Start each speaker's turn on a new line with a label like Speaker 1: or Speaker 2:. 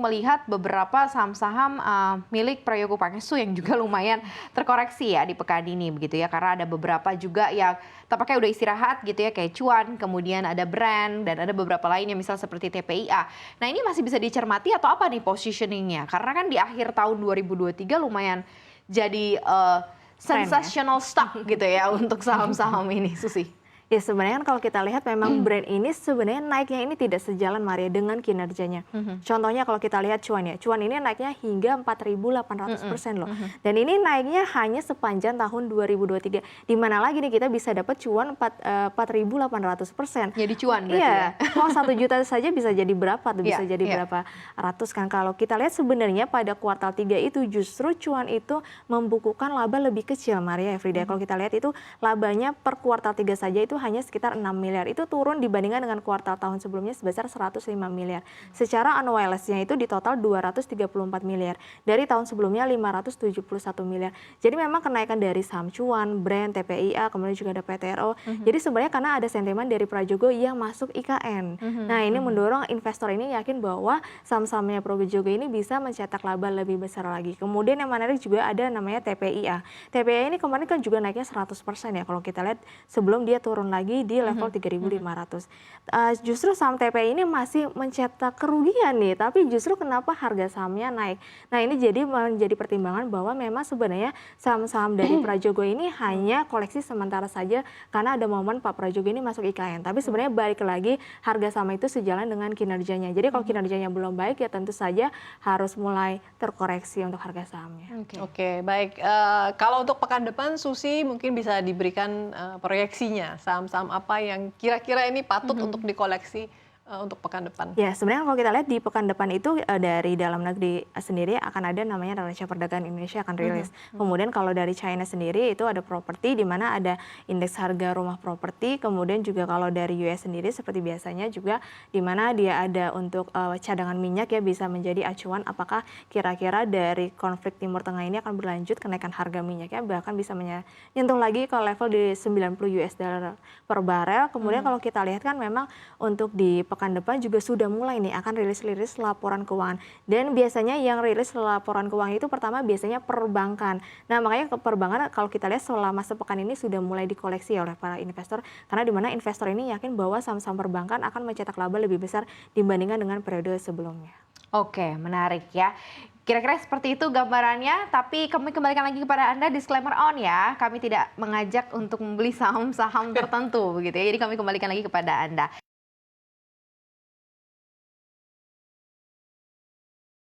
Speaker 1: Melihat beberapa saham-saham milik Prayogo Pangestu yang juga lumayan terkoreksi ya di pekan ini begitu ya, karena ada beberapa juga yang tampaknya udah istirahat gitu ya, kayak Cuan, kemudian ada Brand, dan ada beberapa lainnya misal seperti TPIA. Nah, ini masih bisa dicermati atau apa nih positioningnya? Karena kan di akhir tahun 2023 lumayan jadi sensational stock gitu ya untuk saham-saham ini, Susi.
Speaker 2: Ya sebenarnya kan kalau kita lihat memang Brand ini sebenarnya naiknya ini tidak sejalan Maria dengan kinerjanya. Contohnya kalau kita lihat Cuan ya, Cuan ini naiknya hingga 4.800% loh. Dan ini naiknya hanya sepanjang tahun 2023. Di mana lagi nih kita bisa dapat Cuan 4.800%.
Speaker 1: Jadi Cuan berarti
Speaker 2: ya.
Speaker 1: ya.
Speaker 2: Kalau 1 juta saja bisa jadi berapa tuh? Bisa jadi berapa ratus kan. Kalau kita lihat sebenarnya pada kuartal 3 itu justru Cuan itu membukukan laba lebih kecil Maria Everyday. Kalau kita lihat itu labanya per kuartal 3 saja itu hanya sekitar 6 miliar. Itu turun dibandingkan dengan kuartal tahun sebelumnya sebesar 105 miliar. Secara annualized-nya itu di total 234 miliar. Dari tahun sebelumnya 571 miliar. Jadi memang kenaikan dari saham Cuan, Brand, TPIA, kemudian juga ada PTRO. Jadi sebenarnya karena ada sentimen dari Prajogo yang masuk IKN. Nah, ini mendorong investor ini yakin bahwa saham-sahamnya Prajogo ini bisa mencetak laba lebih besar lagi. Kemudian yang menarik juga ada namanya TPIA. TPIA ini kemarin kan juga naiknya 100% ya kalau kita lihat sebelum dia turun lagi di level 3.500. Justru saham TPI ini masih mencetak kerugian nih, tapi justru kenapa harga sahamnya naik. Nah, ini jadi menjadi pertimbangan bahwa memang sebenarnya saham-saham dari Prajogo ini hanya koleksi sementara saja karena ada momen Pak Prajogo ini masuk IKN. Tapi sebenarnya balik lagi harga saham itu sejalan dengan kinerjanya. Jadi kalau kinerjanya belum baik ya tentu saja harus mulai terkoreksi untuk harga sahamnya.
Speaker 3: Oke, baik. Kalau untuk pekan depan Susi mungkin bisa diberikan proyeksinya saham-saham apa yang kira-kira ini patut untuk dikoleksi untuk pekan depan?
Speaker 2: Ya, sebenarnya kalau kita lihat di pekan depan itu dari dalam negeri sendiri akan ada namanya Neraca Perdagangan Indonesia akan rilis. Kemudian kalau dari China sendiri itu ada properti di mana ada indeks harga rumah properti. Kemudian juga kalau dari US sendiri seperti biasanya juga di mana dia ada untuk cadangan minyak ya bisa menjadi acuan apakah kira-kira dari konflik Timur Tengah ini akan berlanjut kenaikan harga minyaknya bahkan bisa menyentuh lagi ke level di 90 US dollar per barel. Kemudian kalau kita lihat kan memang untuk di pekan depan juga sudah mulai nih akan rilis laporan keuangan. Dan biasanya yang rilis laporan keuangan itu pertama biasanya perbankan. Nah, makanya ke perbankan kalau kita lihat selama sepekan ini sudah mulai dikoleksi oleh para investor. Karena di mana investor ini yakin bahwa saham-saham perbankan akan mencetak laba lebih besar dibandingkan dengan periode sebelumnya.
Speaker 1: Oke, menarik ya. Kira-kira seperti itu gambarannya, tapi kami kembalikan lagi kepada Anda, disclaimer on ya. Kami tidak mengajak untuk membeli saham-saham tertentu begitu ya. Jadi kami kembalikan lagi kepada Anda.